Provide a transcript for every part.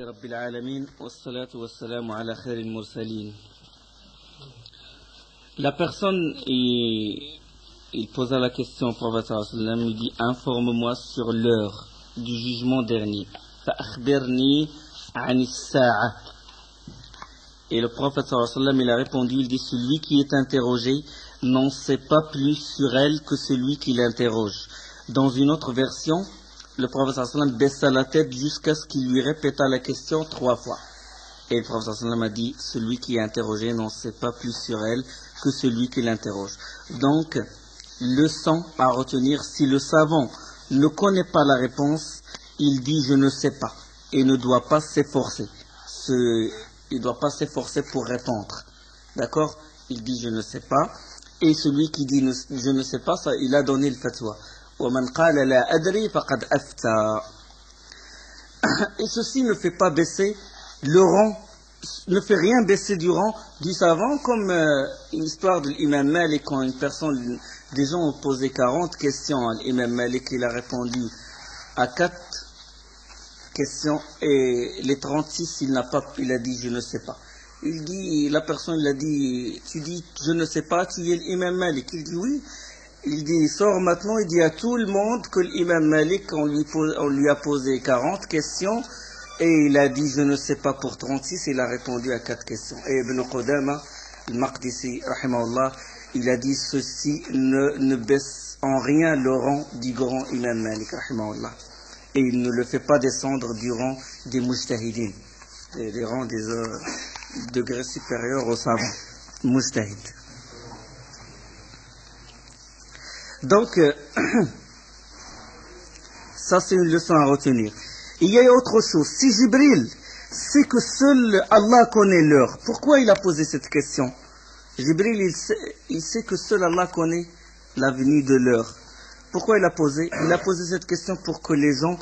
رب العالمين والصلاة والسلام على خير المرسلين. La personne, il posa la question au prophète sallallahu alayhi wa sallam, il dit informe-moi sur l'heure du jugement dernier. فأخبرني عن الساعة. Et le prophète sallallahu alayhi wa sallam, il a répondu, il dit celui qui est interrogé n'en sait pas plus sur elle que celui qui l'interroge. Dans une autre version, le prophète sallallahu alayhi wa sallam baissa la tête jusqu'à ce qu'il lui répéta la question 3 fois. Et le prophète sallallahu alayhi wa sallam a dit celui qui est interrogé n'en sait pas plus sur elle que celui qui l'interroge. Donc, leçon à retenir, si le savant ne connaît pas la réponse, il dit je ne sais pas et ne doit pas s'efforcer. Il ne doit pas s'efforcer pour répondre. D'accord? Il dit je ne sais pas. Et celui qui dit je ne sais pas, ça, il a donné le fatwa. وَمَنْ قَالَ لَا أَدْرِي فَقَدْ أَفْتَى. Et ceci ne fait pas baisser le rang, ne fait rien baisser du rang du savant, comme une histoire de l'imam Malik, quand des gens ont posé 40 questions à l'imam Malik, il a répondu à 4 questions, et les 36, il a dit je ne sais pas. La personne, il a dit, tu dis je ne sais pas, tu es l'imam Malik. Il dit oui. Il dit, sort maintenant, il dit à tout le monde que l'imam Malik, on lui a posé 40 questions, et il a dit, je ne sais pas pour 36, il a répondu à 4 questions. Et Ibn Qudama, al-Maqdisi, rahimahullah, il a dit, ceci ne baisse en rien le rang du grand imam Malik, rahimahullah. Et il ne le fait pas descendre du rang des mujtahidines, des rangs des degrés supérieurs aux savants, mujtahid. Donc, ça c'est une leçon à retenir. Il y a autre chose. Si Jibril sait que seul Allah connaît l'heure, pourquoi il a posé cette question? Jibril, il sait que seul Allah connaît la venue de l'heure. Pourquoi il a posé? Il a posé cette question pour que les gens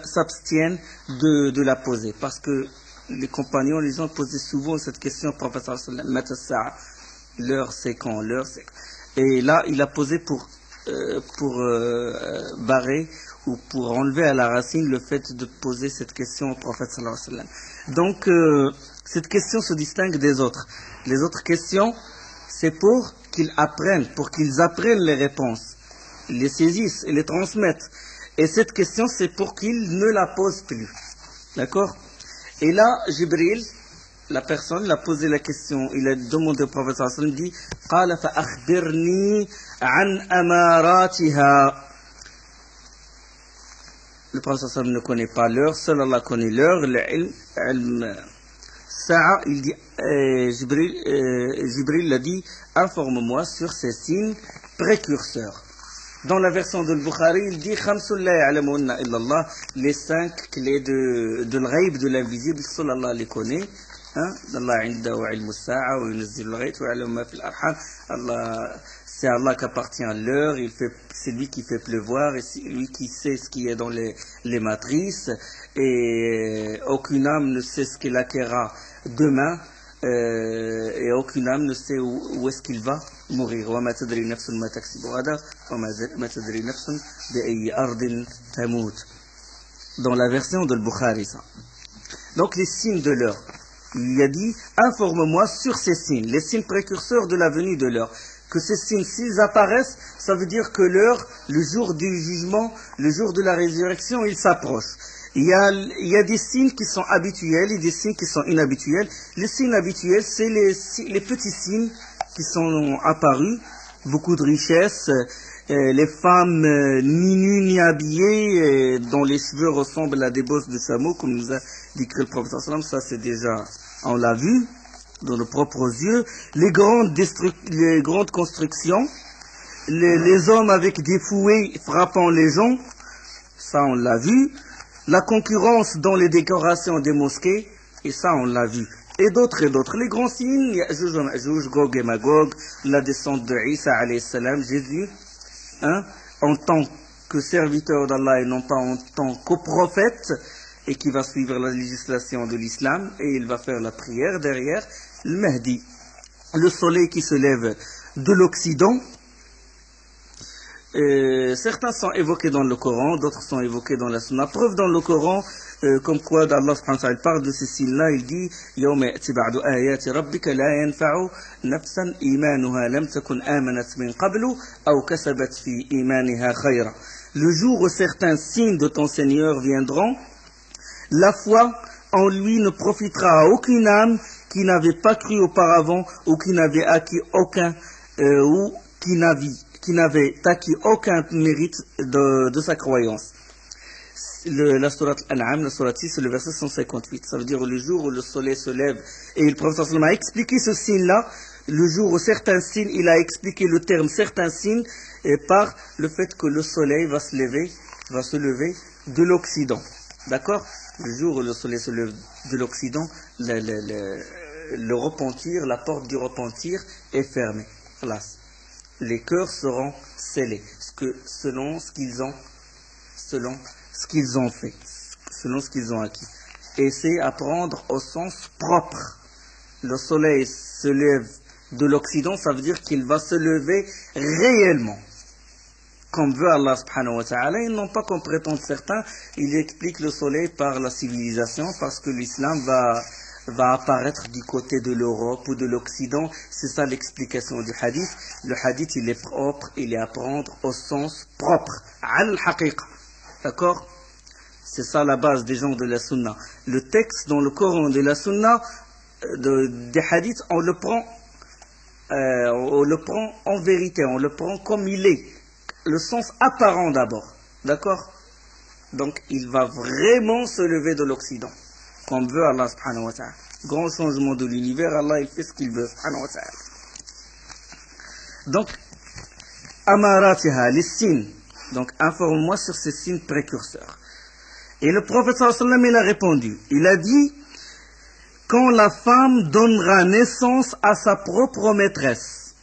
s'abstiennent de la poser. Parce que les compagnons, les gens posaient souvent cette question au prophète sallallahu alayhi wa sallam. L'heure c'est quand? L'heure c'est quand? Et là, il a posé pour barrer ou pour enlever à la racine le fait de poser cette question au prophète sallallahu alayhi wa sallam. Donc, cette question se distingue des autres. Les autres questions, c'est pour qu'ils apprennent les réponses, les saisissent et les transmettent. Et cette question, c'est pour qu'ils ne la posent plus. D'accord? Et là, Jibril, la personne l'a posé la question, il a demandé au prophète sallallahu alayhi wa sallam, dit قال فأخبرني عن أماراتها. Le prophète sallallahu alayhi wa sallam ne connaît pas l'heure, seul Allah connaît l'heure, l'ilm sa'a. Il dit, Jibril l'a dit, informe-moi sur ces signes précurseurs. Dans la version de Bukhari, il dit خمس لا يعلمهن إلا الله, les 5 clés de l'ghaib, de l'invisible, seul Allah les connaît. Allah indahu ilmu sa'a wa yunazzilu al-ghayth wa ya'lamu ma fil arham. C'est Allah qu'appartient l'heure, c'est lui qui fait pleuvoir, et c'est lui qui sait ce qui est dans les matrices, et aucune âme ne sait ce qu'elle acquérera demain, et aucune âme ne sait où est-ce qu'il va mourir. Wa ma tadri nafsun ma taksibu ghadan wa ma tadri nafsun bi ayyi ardin tamut. Dans la version de Bukhari, ça. Donc les signes de l'heure. Il a dit, informe-moi sur ces signes, les signes précurseurs de la venue de l'heure. Que ces signes, s'ils apparaissent, ça veut dire que l'heure, le jour du jugement, le jour de la résurrection, il s'approche. Il y a des signes qui sont habituels et des signes qui sont inhabituels. Les signes habituels, c'est les petits signes qui sont apparus, beaucoup de richesses, les femmes ni nues ni habillées, dont les cheveux ressemblent à des bosses de chameau, comme nous a dit le prophète sallallahu alayhi wa sallam. Ça c'est déjà, on l'a vu dans nos propres yeux. Les grandes constructions, les hommes avec des fouets frappant les gens, ça on l'a vu. La concurrence dans les décorations des mosquées, et ça on l'a vu. Et d'autres. Les grands signes, Ya'juj, Gog et Magog, la descente de Isa alayhi salam, Jésus, en tant que serviteur d'Allah et non pas en tant qu'au prophète, et qui va suivre la législation de l'islam, et il va faire la prière derrière, le Mahdi. Le soleil qui se lève de l'Occident. Certains sont évoqués dans le Coran, d'autres sont évoqués dans la Sunna. Preuve dans le Coran, comme quoi Allah subhanahu wa ta'ala parle de ces signes-là, il dit يوم يأتي بعد آيات ربك لا ينفع نفسا إيمانها لم تكن آمنت من قبل أو كسبت في إيمانها خيرا. Le jour où certains signes de ton Seigneur viendront, la foi en lui ne profitera à aucune âme qui n'avait pas cru auparavant ou qui n'avait acquis aucun ou qui n'avait acquis aucun mérite de sa croyance. La sourate Al-An'am, la sourate 6, c'est le verset 158. Ça veut dire le jour où le soleil se lève. Et le prophète sallallahu alayhi wa sallam a expliqué ce signe-là, le jour où certains signes, il a expliqué le terme certains signes, et par le fait que le soleil va se lever de l'Occident. D'accord? Le jour où le soleil se lève de l'Occident, le repentir, la porte du repentir est fermée. Classe. Les cœurs seront scellés, selon ce qu'ils ont fait, selon ce qu'ils ont acquis. Et c'est à prendre au sens propre. Le soleil se lève de l'Occident, ça veut dire qu'il va se lever réellement. Comme veut Allah subhanahu wa ta'ala, ils n'ont pas comme prétendent certains, il explique le soleil par la civilisation, parce que l'islam va apparaître du côté de l'Europe ou de l'Occident. C'est ça l'explication du hadith. Le hadith, il est propre, il est à prendre au sens propre. Al-haqiqa. D'accord? C'est ça la base des gens de la sunna. Le texte dans le Coran de la sunna, des hadiths, on le prend en vérité, on le prend comme il est. Le sens apparent d'abord. D'accord? Donc, il va vraiment se lever de l'Occident. Comme veut Allah subhanahu wa ta'ala. Grand changement de l'univers, Allah il fait ce qu'il veut subhanahu wa ta'ala. Donc, amaratiha, les signes. Donc, informe-moi sur ces signes précurseurs. Et le prophète sallallahu alayhi wa sallam, il a répondu. Il a dit, quand la femme donnera naissance à sa propre maîtresse.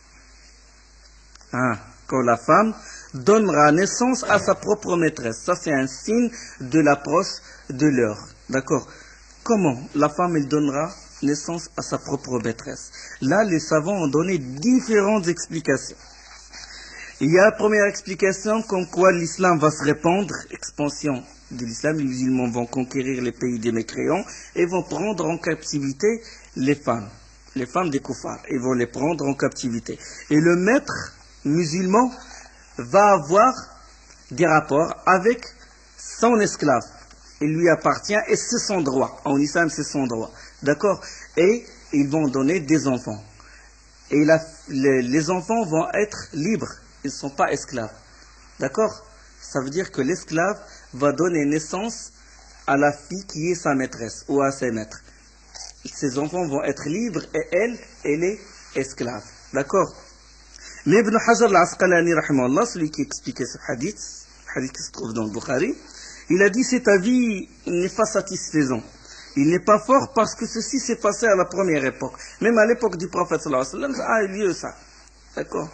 Quand la femme donnera naissance à sa propre maîtresse. Ça, c'est un signe de l'approche de l'heure. D'accord? Comment la femme, elle donnera naissance à sa propre maîtresse? Là, les savants ont donné différentes explications. Il y a la première explication comme quoi l'islam va se répandre, expansion de l'islam, les musulmans vont conquérir les pays des mécréants et vont prendre en captivité les femmes des koufars, ils vont les prendre en captivité. Et le maître musulman va avoir des rapports avec son esclave. Il lui appartient et c'est son droit. En islam, c'est son droit. D'accord? Et ils vont donner des enfants. Et les enfants vont être libres. Ils ne sont pas esclaves. D'accord? Ça veut dire que l'esclave va donner naissance à la fille qui est sa maîtresse ou à ses maîtres. Ces enfants vont être libres et elle est esclave. D'accord? Mais Ibn Hajar al-Asqalani, rahimahullah, celui qui expliquait ce hadith qui se trouve dans le Bukhari, il a dit cet avis n'est pas satisfaisant. Il n'est pas fort parce que ceci s'est passé à la première époque. Même à l'époque du prophète sallallahu alayhi wa sallam, ça a eu lieu ça. D'accord?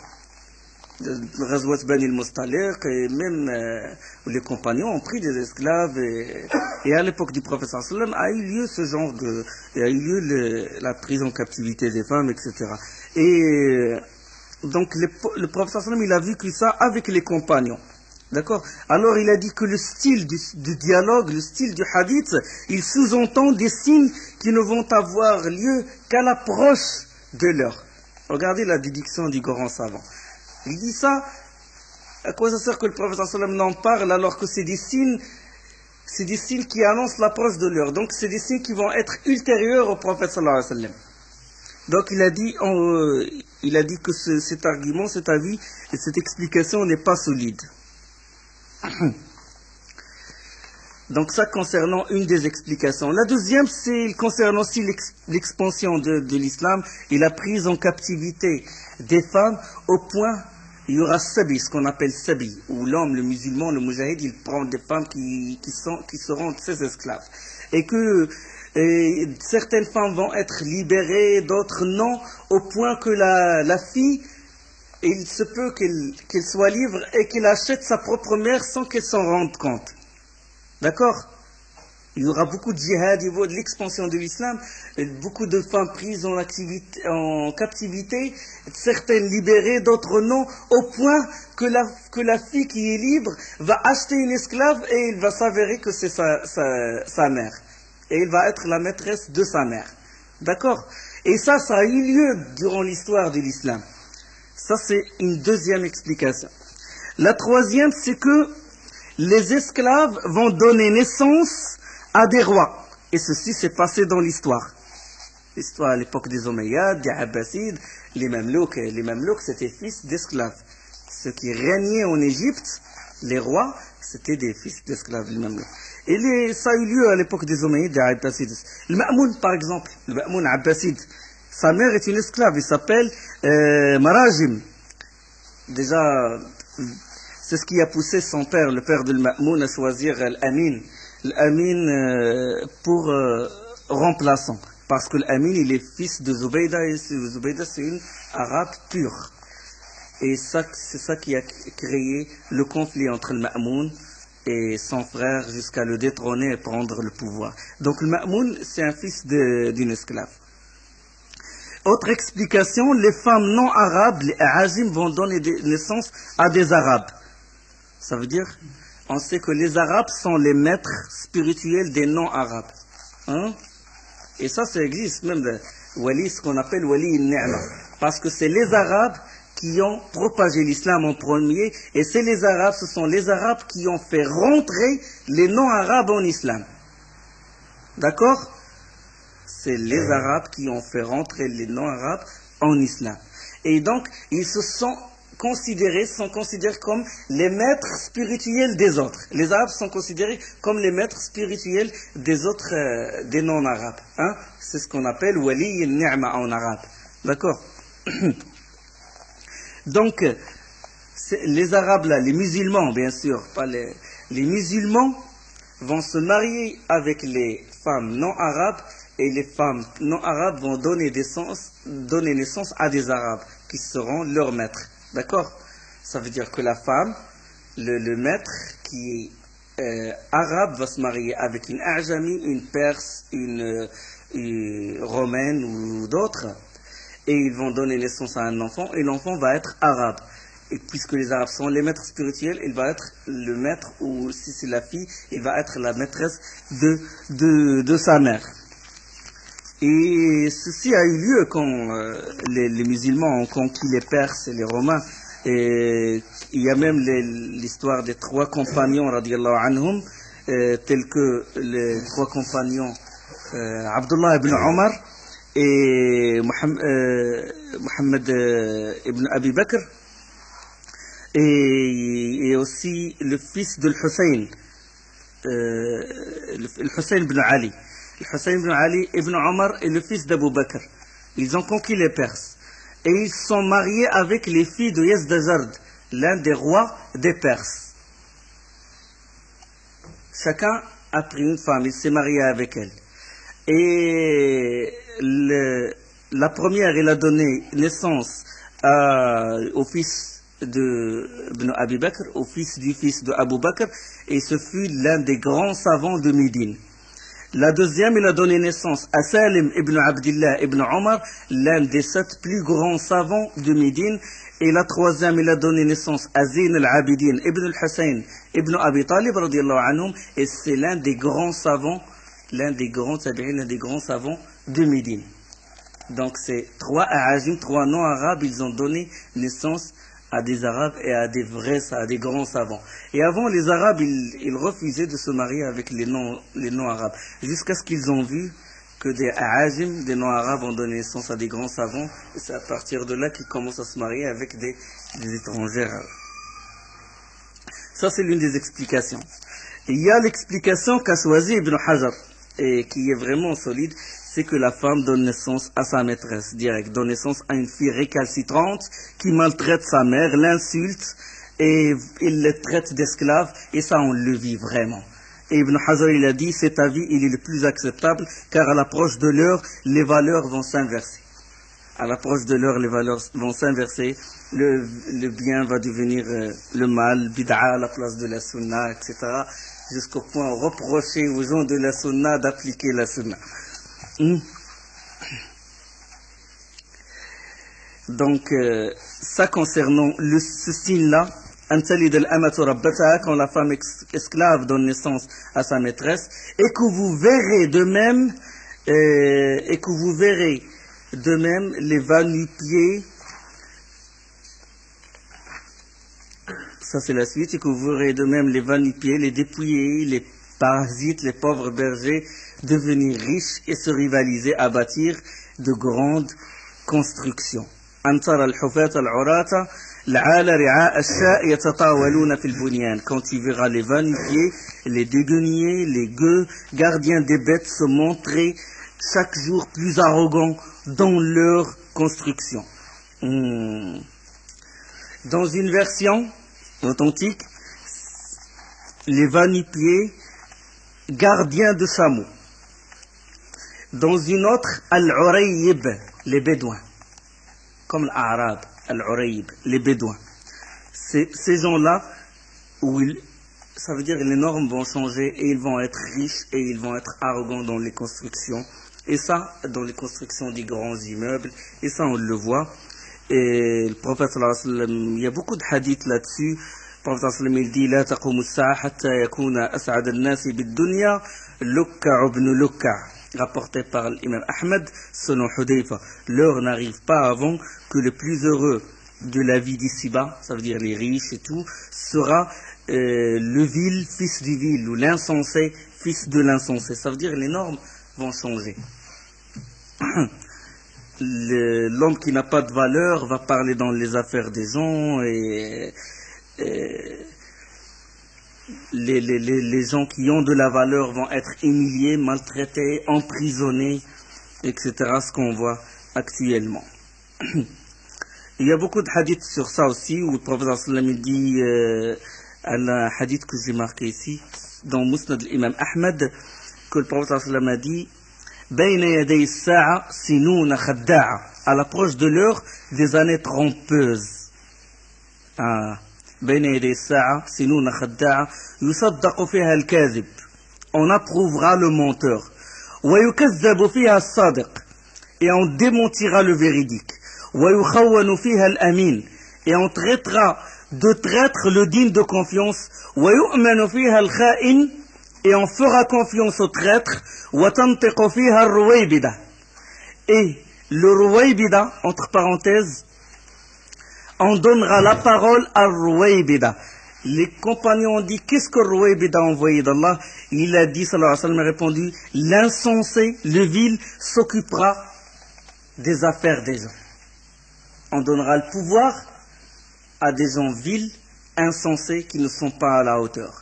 Le Ghazwat Bani al-Mustaliq et même les compagnons ont pris des esclaves et à l'époque du prophète sallallahu alayhi wa sallam a eu lieu ce genre de... Il y a eu lieu la prise en captivité des femmes, etc. Et donc le prophète sallallahu alayhi wa sallam, il a vécu ça avec les compagnons. D'accord? Alors il a dit que le style du dialogue, le style du hadith, il sous-entend des signes qui ne vont avoir lieu qu'à l'approche de l'heure. Regardez la déduction du grand savant. Il dit ça, à quoi ça sert que le prophète sallallahu alayhi wa sallam n'en parle alors que c'est des signes qui annoncent l'approche de l'heure. Donc c'est des signes qui vont être ultérieurs au prophète sallallahu alayhi wa sallam. Donc il a dit que cet argument, cet avis et cette explication n'est pas solide. Donc ça concernant une des explications. La deuxième, c'est concernant aussi l'expansion de l'islam et la prise en captivité des femmes au point, il y aura sabi, ce qu'on appelle sabi, où l'homme, le musulman, le moujahid, il prend des femmes qui seront ses esclaves. Et que certaines femmes vont être libérées, d'autres non, au point que la fille, il se peut qu'elle soit libre et qu'elle achète sa propre mère sans qu'elle s'en rende compte. D'accord? Il y aura beaucoup de djihad, il y aura de l'expansion de l'islam, beaucoup de femmes prises en captivité, certaines libérées, d'autres non, au point que la fille qui est libre va acheter une esclave et il va s'avérer que c'est sa mère. Et il va être la maîtresse de sa mère. D'accord? Et ça a eu lieu durant l'histoire de l'islam. Ça, c'est une deuxième explication. La troisième, c'est que les esclaves vont donner naissance à des rois. Et ceci s'est passé dans l'histoire. L'histoire à l'époque des Omeyyades, des Abbasides, les Mamelouks. Les Mamelouks, c'était fils d'esclaves. Ceux qui régnaient en Égypte, les rois, c'était des fils d'esclaves, les Mamelouks. Et ça a eu lieu à l'époque des Omeyyades, des Abbasides. Le Ma'moun, par exemple, le Ma'moun Abbaside, sa mère est une esclave, il s'appelle Marajim. Déjà, c'est ce qui a poussé son père, le père de Ma'moun, à choisir l'Amin. L'Amin pour remplaçant. Parce que l'Amin, il est fils de Zubayda, et Zubayda, c'est une arabe pure. Et c'est ça qui a créé le conflit entre le Ma'moun et son frère jusqu'à le détrôner et prendre le pouvoir. Donc le Ma'moun, c'est un fils d'une esclave. Autre explication, les femmes non arabes, les A'ajim, vont donner naissance à des arabes. Ça veut dire, on sait que les arabes sont les maîtres spirituels des non arabes. Hein? Et ça existe même, wali, ce qu'on appelle wali al-ni'ma. Parce que c'est les arabes qui ont propagé l'islam en premier, et ce sont les arabes qui ont fait rentrer les non arabes en islam. D'accord? C'est les arabes qui ont fait rentrer les non arabes en islam. Et donc, ils sont considérés comme les maîtres spirituels des autres. Les arabes sont considérés comme les maîtres spirituels des autres, des non arabes. Hein? C'est ce qu'on appelle wali al-ni'ma en arabe. D'accord? Donc, les arabes là, les musulmans bien sûr, pas les musulmans vont se marier avec les femmes non arabes, et les femmes non arabes vont donner naissance à des arabes qui seront leurs maîtres. D'accord? Ça veut dire que la femme, le maître qui est arabe va se marier avec une Ajami, une Perse, une Romaine ou d'autres, et ils vont donner naissance à un enfant, et l'enfant va être arabe. Et puisque les arabes sont les maîtres spirituels, il va être le maître, ou si c'est la fille, il va être la maîtresse de sa mère. Et ceci a eu lieu quand les musulmans ont conquis les Perses et les Romains. Et il y a même l'histoire des trois compagnons, radiallahu anhum, tels que les trois compagnons Abdullah ibn Omar et Mohammed ibn Abi Bakr, et aussi le fils de l'Hussein, le Hussein ibn Ali. Le Hussein ibn Ali ibn Omar est le fils d'Abu Bakr. Ils ont conquis les Perses. Et ils sont mariés avec les filles de Yazdajard, l'un des rois des Perses. Chacun a pris une femme, il s'est marié avec elle. Et la première, elle a donné naissance au fils d'Ibn Abi Bakr, au fils de Abu Bakr, et ce fut l'un des grands savants de Médine. La deuxième, il a donné naissance à Salim ibn Abdillah ibn Omar, l'un des 7 plus grands savants de Médine. Et la troisième, il a donné naissance à Zayn al-Abidin ibn al-Hussein ibn Abi Talib, radiallahu anhum, et c'est l'un des grands savants, l'un des grands savants de Médine. Donc c'est 3 A'ajim, 3 non-arabes, ils ont donné naissance à des arabes et à des grands savants. Et avant, les arabes, ils refusaient de se marier avec les non-arabes, jusqu'à ce qu'ils ont vu que des A'ajim, des non-arabes, ont donné naissance à des grands savants, et c'est à partir de là qu'ils commencent à se marier avec des étrangères. Ça, c'est l'une des explications. Et il y a l'explication qu'a choisi Ibn Hajar, et qui est vraiment solide, c'est que la femme donne naissance à sa maîtresse directe, donne naissance à une fille récalcitrante qui maltraite sa mère, l'insulte, et il le traite d'esclave, et ça on le vit vraiment. Et Ibn Hajar, il a dit, cet avis, il est le plus acceptable, car à l'approche de l'heure, les valeurs vont s'inverser. À l'approche de l'heure, les valeurs vont s'inverser, le bien va devenir le mal, bid'a à la place de la sunna, etc. jusqu'au point où reprocher aux gens de la sunna d'appliquer la sunna. Donc, ça concernant ce signe-là, quand la femme esclave donne naissance à sa maîtresse, et que vous verrez de même les va-nu-pieds. Ça c'est la suite, et que vous verrez de même les va-nu-pieds, les dépouillés, les parasites, les pauvres bergers devenir riches et se rivaliser à bâtir de grandes constructions. Quand tu verras les va-nu-pieds, les déguenillés, les gueux, gardiens des bêtes se montrer chaque jour plus arrogants dans leur construction. Dans une version authentique, les va-nu-pieds, gardiens de chameaux. Dans une autre, al-Urayib, les bédouins. Comme l'Arab, al-Urayib, les bédouins. Ces gens-là, ça veut dire que les normes vont changer et ils vont être riches et ils vont être arrogants dans les constructions. Et ça, dans les constructions des grands immeubles. Et ça, on le voit. Et le prophète sallallahu alayhi wa sallam, il y a beaucoup de hadiths là-dessus. Le prophète sallallahu alayhi wa sallam, il dit لا تقوم الساعة حتى يكون أسعد الناس بالدنيا لكع ابن لكع. Rapporté par l'imam Ahmed, selon Hudayfa, l'heure n'arrive pas avant que le plus heureux de la vie d'ici-bas, ça veut dire les riches et tout, sera le vil fils du vil, ou l'insensé fils de l'insensé. Ça veut dire les normes vont changer. L'homme qui n'a pas de valeur va parler dans les affaires des gens et les gens qui ont de la valeur vont être humiliés, maltraités, emprisonnés, etc. Ce qu'on voit actuellement. Il y a beaucoup de hadiths sur ça aussi, où le prophète sallam dit, un hadith que j'ai marqué ici, dans Musnad l'imam Ahmed, que le prophète sallam a dit, Bayna yaday as-sa'a sinuna khadda'a, à l'approche de l'heure, des années trompeuses. بين يدي الساعة سنون خداعة يصدق فيها الكاذب, on approuvera le menteur, ويكذب فيها الصادق, et on démentira le véridique, ويخون فيها الأمين, et on traitera de traître le digne de confiance, ويؤمن فيها الخائن, et on fera confiance au traître, وتنطق فيها الرويبدة, et le رويبدة, entre parenthèses, on donnera la parole à Rouaybida. Les compagnons ont dit, qu'est-ce que Rouaybida a envoyé d'Allah? Il a dit, sallallahu alayhi wa sallam, a répondu, l'insensé, le vil, s'occupera des affaires des gens. On donnera le pouvoir à des gens vils, insensés, qui ne sont pas à la hauteur.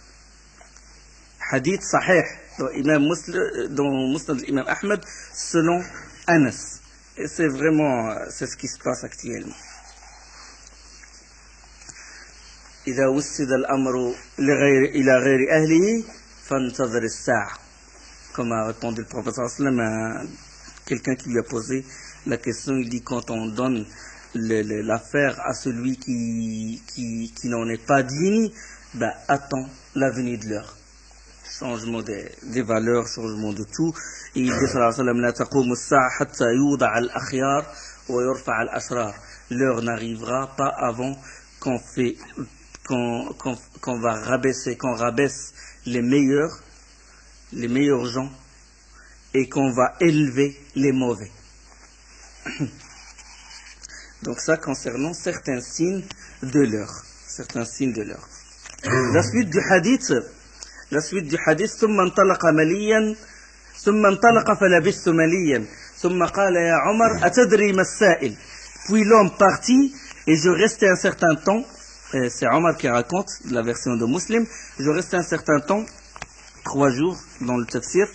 Hadith sahih, dans Musnad l'imam Ahmed, selon Anas. Et c'est vraiment, c'est ce qui se passe actuellement. إذا وسد الأمر إلى غير أهله فانتظر الساعة. Comme a répondu le prophète sallallahu alayhi wa sallam à quelqu'un qui lui a posé la question, il dit quand on donne l'affaire à celui qui n'en est pas digne, ben attends la venue de l'heure. Changement des valeurs, changement de tout. Et il dit sallallahu alayhi wa sallam لا تقوم الساعة حتى يوضع الأخيار ويرفع الأشرار. L'heure n'arrivera pas avant qu'on va rabaisser, qu'on rabaisse les meilleurs gens et qu'on va élever les mauvais. Donc ça concernant certains signes de l'heure. La suite du hadith, ثم انطلق مليا ثم انطلق فلبثت مليا ثم قال يا عمر أتدري ما السائل. Puis l'homme partit et je restais un certain temps. C'est Omar qui raconte la version de Muslim. Je restais un certain temps, 3 jours dans le tafsir,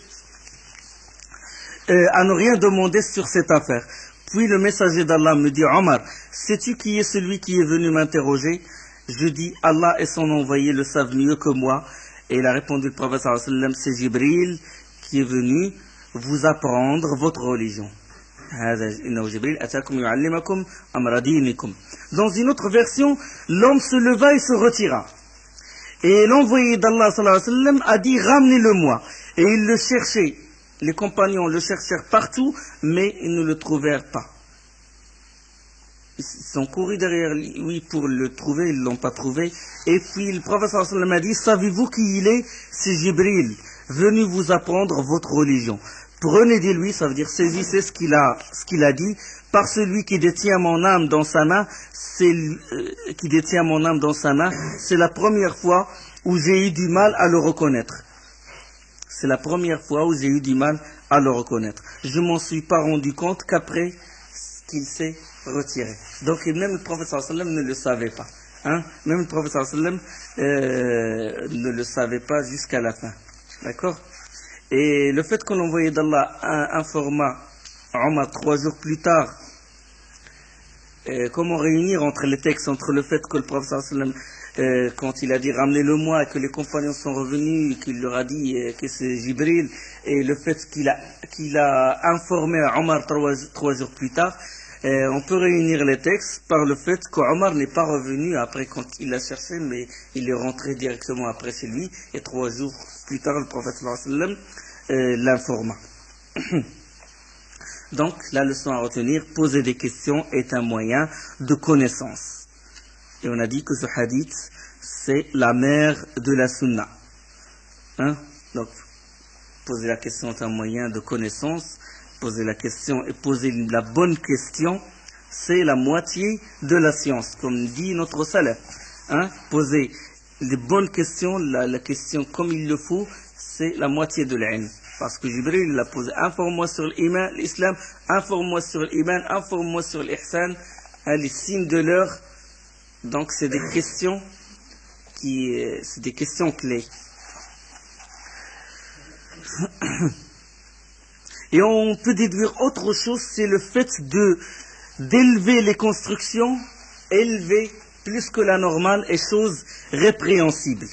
à ne rien demander sur cette affaire. Puis le messager d'Allah me dit, Omar, sais-tu qui est celui qui est venu m'interroger? Je dis, Allah et son envoyé le savent mieux que moi. Et il a répondu, le prophète sallallahu alayhi wa sallam, c'est Jibril qui est venu vous apprendre votre religion. Dans une autre version, l'homme se leva et se retira. Et l'envoyé d'Allah sallallahu alayhi wa sallam a dit ramenez-le-moi. Et ils le cherchaient. Les compagnons le cherchèrent partout, mais ils ne le trouvèrent pas. Ils sont courus derrière lui pour le trouver, ils ne l'ont pas trouvé. Et puis le prophète sallallahu alayhi wa sallam a dit, savez-vous qui il est? C'est Jibril, venu vous apprendre votre religion. Prenez de lui, ça veut dire saisissez ce qu'il a dit, par celui qui détient mon âme dans sa main, c'est la première fois où j'ai eu du mal à le reconnaître. C'est la première fois où j'ai eu du mal à le reconnaître. Je m'en suis pas rendu compte qu'après qu'il s'est retiré. Donc même le prophète sallallahu alayhi wa sallam ne le savait pas. Hein? Même le prophète sallallahu alayhi wa sallam ne le savait pas jusqu'à la fin. D'accord? Et le fait que l'envoyé d'Allah informa Omar 3 jours plus tard, comment réunir entre les textes, entre le fait que le prophète sallallahu alayhi wa sallam, quand il a dit ramenez-le-moi, et que les compagnons sont revenus, qu'il leur a dit que c'est Jibril, et le fait qu'il a informé Omar 3 jours plus tard, on peut réunir les textes par le fait qu'Omar n'est pas revenu après quand il l'a cherché, mais il est rentré directement après chez lui, et 3 jours plus tard, le prophète sallallahu alayhi wa sallam l'informa. Donc, la leçon à retenir, poser des questions est un moyen de connaissance. Et on a dit que ce hadith, c'est la mère de la sunna. Hein? Donc, poser la question est un moyen de connaissance. Poser la question et poser la bonne question, c'est la moitié de la science, comme dit notre salaf. Hein? Poser les bonnes questions, la question comme il le faut, c'est la moitié de l'ilm. Parce que Jibril l'a posé, informe-moi sur l'islam, informe-moi sur l'iman, informe-moi sur l'ihsan, les signes de l'heure. Donc c'est des questions clés. Et on peut déduire autre chose, c'est le fait d'élever les constructions, élever plus que la normale est chose répréhensible.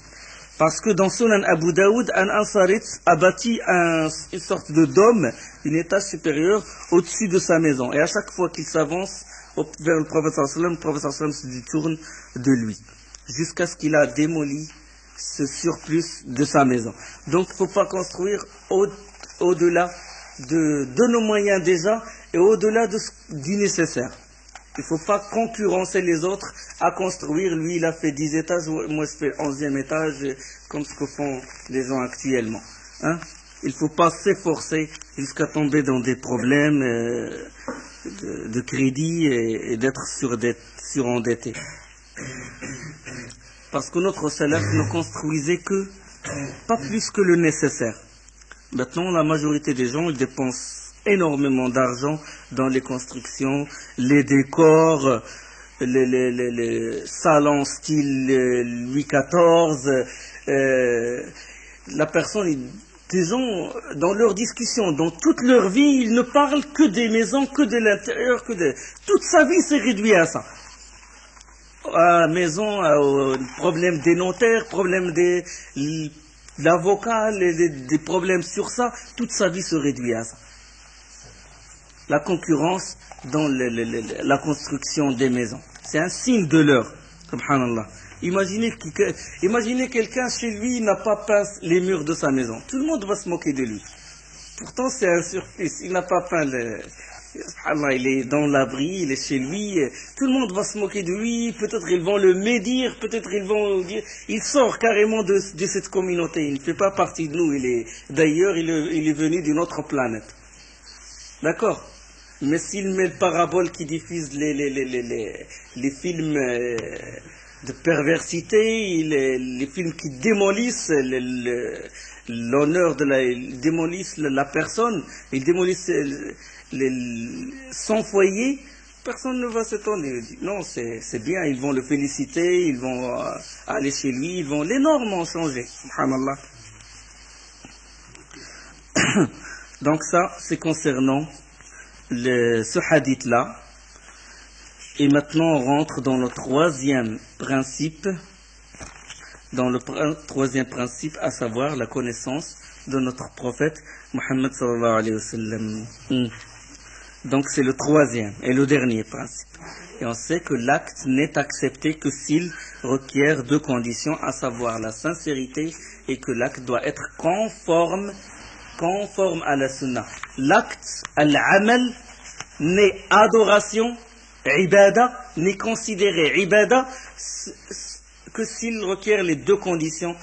Parce que dans Sunan Abu Daoud, un Ansarit a bâti une sorte de dôme, une étage supérieure, au-dessus de sa maison. Et à chaque fois qu'il s'avance vers le prophète sallallahu alayhi wa sallam se détourne de lui. Jusqu'à ce qu'il a démoli ce surplus de sa maison. Donc il ne faut pas construire au-delà de nos moyens déjà et au-delà du nécessaire. Il ne faut pas concurrencer les autres à construire. Lui, il a fait 10 étages, moi je fais 11e étage, comme ce que font les gens actuellement. Hein? Il ne faut pas s'efforcer jusqu'à tomber dans des problèmes de crédit et d'être surendetté. Parce que notre salaf ne construisait que, pas plus que le nécessaire. Maintenant, la majorité des gens, ils dépensent énormément d'argent dans les constructions, les décors, les salons style Louis XIV. La personne, des gens, dans leur discussion, dans toute leur vie, ils ne parlent que des maisons, que de l'intérieur, toute sa vie s'est réduite à ça. À la maison, au problème des notaires, problème des l'avocat, des problèmes sur ça, toute sa vie se réduit à ça. La concurrence dans la construction des maisons. C'est un signe de l'heure, subhanallah. Imaginez quelqu'un chez lui n'a pas peint les murs de sa maison. Tout le monde va se moquer de lui. Pourtant c'est un surfils, il n'a pas peint subhanallah, il est dans l'abri, il est chez lui, tout le monde va se moquer de lui, peut-être ils vont le médire, peut-être ils vont dire, il sort carrément de cette communauté, il ne fait pas partie de nous, d'ailleurs il est venu d'une autre planète. D'accord? Mais s'il met le parabole qui diffuse les films de perversité, les films qui démolissent l'honneur ils démolissent la personne, ils démolissent son foyer, personne ne va s'étonner. Non, c'est bien, ils vont le féliciter, ils vont aller chez lui, les normes ont changé, subhanallah. Donc ça, c'est concernant ce hadith-là. Et maintenant, on rentre dans le troisième principe, à savoir la connaissance de notre prophète Muhammad sallallahu alayhi wa sallam. Donc c'est le troisième et le dernier principe. Et on sait que l'acte n'est accepté que s'il requiert deux conditions, à savoir la sincérité et que l'acte doit être conforme à la sunna. L'acte, al-amal, n'est adoration, ibada, n'est considéré ibada que s'il requiert les deux conditions.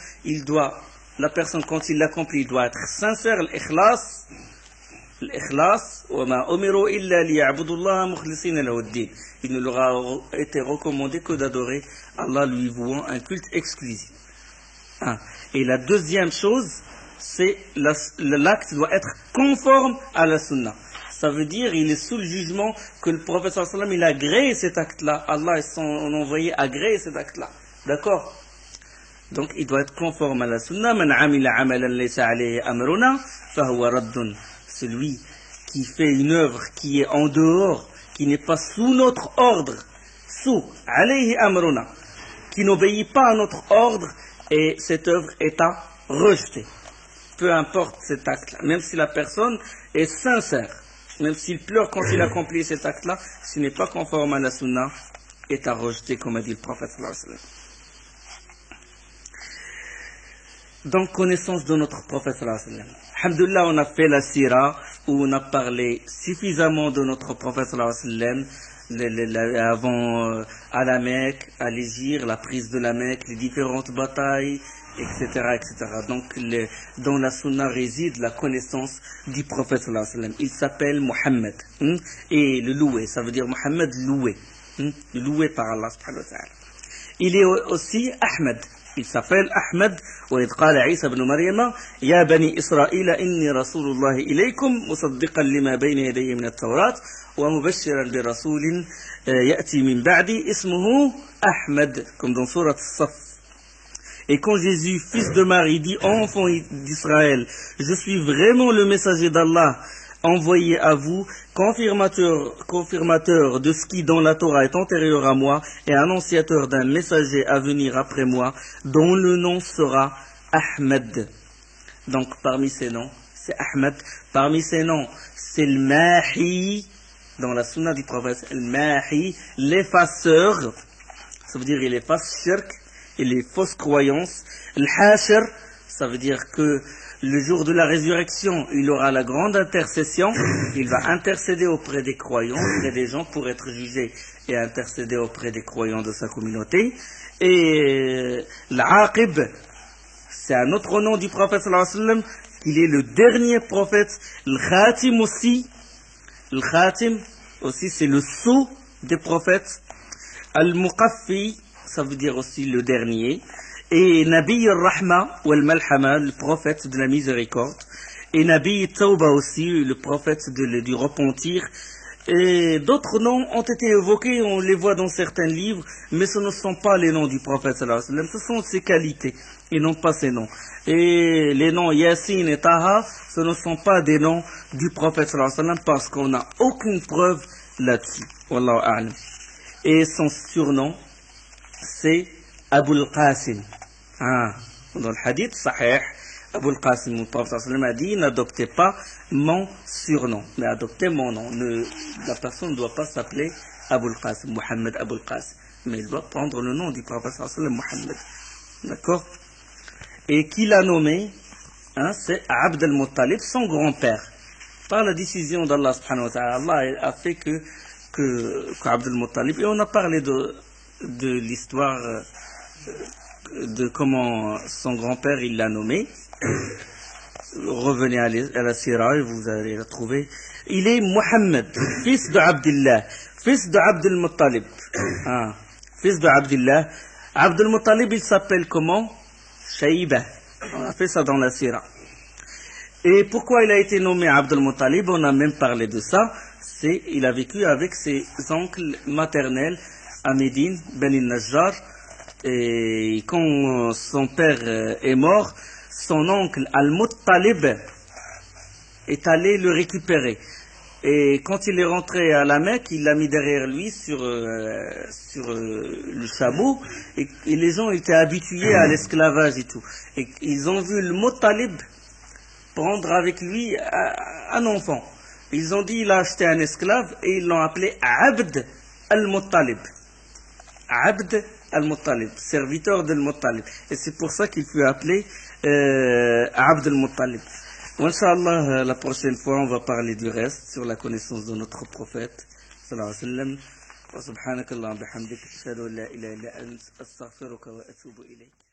La personne quand il l'accomplit doit être sincère, l'ikhlas, وَمَا أُمِرُوا إِلَّا لِيَعْبُدُوا اللَّهَ مُخْلِصِينَ لَهُ الدِّينَ. Il ne leur a été recommandé que d'adorer Allah, lui vouant un culte exclusif. Et la deuxième chose, c'est l'acte doit être conforme à la sunna. Ça veut dire il est sous le jugement que le prophète sallallahu alayhi wa sallam il a agréé cet acte-là. Allah et son envoyé a agréé cet acte-là. D'accord? Donc il doit être conforme à la sunna. Man amila amalan laysa alayhi amruna fahuwa raddun. Celui qui fait une œuvre qui est en dehors, qui n'est pas sous notre ordre, alayhi amruna, qui n'obéit pas à notre ordre, et cette œuvre est à rejeter. Peu importe cet acte-là, même si la personne est sincère, même s'il pleure quand il accomplit cet acte-là, ce n'est pas conforme à la sunna, est à rejeter, comme a dit le prophète sallallahu alayhi wa sallam. Donc, connaissance de notre prophète sallallahu alayhi wa sallam. Alhamdulillah, on a fait la sira, où on a parlé suffisamment de notre prophète sallallahu alayhi wa sallam, avant à la Mecque, à l'Hégire, la prise de la Mecque, les différentes batailles, etc., etc. Donc, dans la sunna réside la connaissance du prophète sallallahu alayhi wa sallam. Il s'appelle Mohammed, et le loué, ça veut dire Mohammed loué, loué par Allah subhanahu wa ta'ala. Il est aussi Ahmed. Il s'appelle Ahmed. وإذ قال عيسى بن مريم يا بني إسرائيل إني رسول الله إليكم مصدقا لما بين يدي من التوراة ومبشرا برسول يأتي من بعدي اسمه أحمد, comme dans sourate As-Saff. Et quand Jésus, fils de Marie, dit enfant d'Israël, je suis vraiment le messager d'Allah envoyé à vous, confirmateur de ce qui dans la Torah est antérieur à moi et annonciateur d'un messager à venir après moi, dont le nom sera Ahmed. Donc parmi ces noms, c'est Ahmed. Parmi ces noms, c'est le Mahi, dans la sunna du prophète, le Mahi, l'effaceur, ça veut dire il efface shirk et les fausses croyances. Le Hashir, ça veut dire que le jour de la résurrection, il aura la grande intercession. Il va intercéder auprès des croyants, auprès des gens pour être jugé et intercéder auprès des croyants de sa communauté. Et l'Aqib, c'est un autre nom du prophète sallallahu alayhi wa sallam, qu'il est le dernier prophète. Le Khatim aussi, c'est le sceau des prophètes. Al-Muqaffi, ça veut dire aussi le dernier. Et Nabi al-Rahma ou al-Malhama, le prophète de la miséricorde. Et Nabi Tawba aussi, le prophète du repentir. Et d'autres noms ont été évoqués, on les voit dans certains livres, mais ce ne sont pas les noms du prophète sallallahu alayhi wa sallam, ce sont ses qualités, et non pas ses noms. Et les noms Yassine et Taha, ce ne sont pas des noms du prophète sallallahu alayhi wa sallam, parce qu'on n'a aucune preuve là-dessus. Wallahu a'lam. Et son surnom, c'est Abul Qasim. Dans le hadith sahih, Abul Qasim, le prophète sallallahu alayhi wa sallam a dit, n'adoptez pas mon surnom, mais adoptez mon nom. La personne ne doit pas s'appeler Abul Qasim, Mohammed Abul Qasim, mais il doit prendre le nom du prophète sallallahu alayhi wa sallam, Mohammed. D'accord? Et qui l'a nommé, c'est Abd al-Muttalib, son grand-père. Par la décision d'Allah subhanahu wa ta'ala, Allah a fait que Abd al-Muttalib, et on a parlé de l'histoire de comment son grand-père il l'a nommé. Revenez à la Sira et vous allez la trouver. Il est Mohammed, fils de Abdullah, fils de Abd al-Muttalib. Fils de Abdullah. Abd al-Muttalib, il s'appelle comment? Shayba. On a fait ça dans la Sira. Et pourquoi il a été nommé Abd al-Muttalib? On a même parlé de ça. Il a vécu avec ses oncles maternels à Médine, Ben al-Najjar. Et quand son père est mort, son oncle Al-Muttalib est allé le récupérer. Et quand il est rentré à la Mecque, il l'a mis derrière lui sur le chameau. Et les gens étaient habitués à l'esclavage et tout. Et ils ont vu le Muttalib prendre avec lui un enfant. Ils ont dit il a acheté un esclave et ils l'ont appelé Abd al-Muttalib. Abd al-Muttalib, serviteur d'al-Muttalib. Et c'est pour ça qu'il fut appelé Abd al-Muttalib. Inch'Allah, la prochaine fois, on va parler du reste sur la connaissance de notre prophète. Sallallahu alayhi wa sallam. Wa subhanakallah bihamdik. Ashhadu an la ilaha illa ant. Astaghfiruka wa atubu ilayk.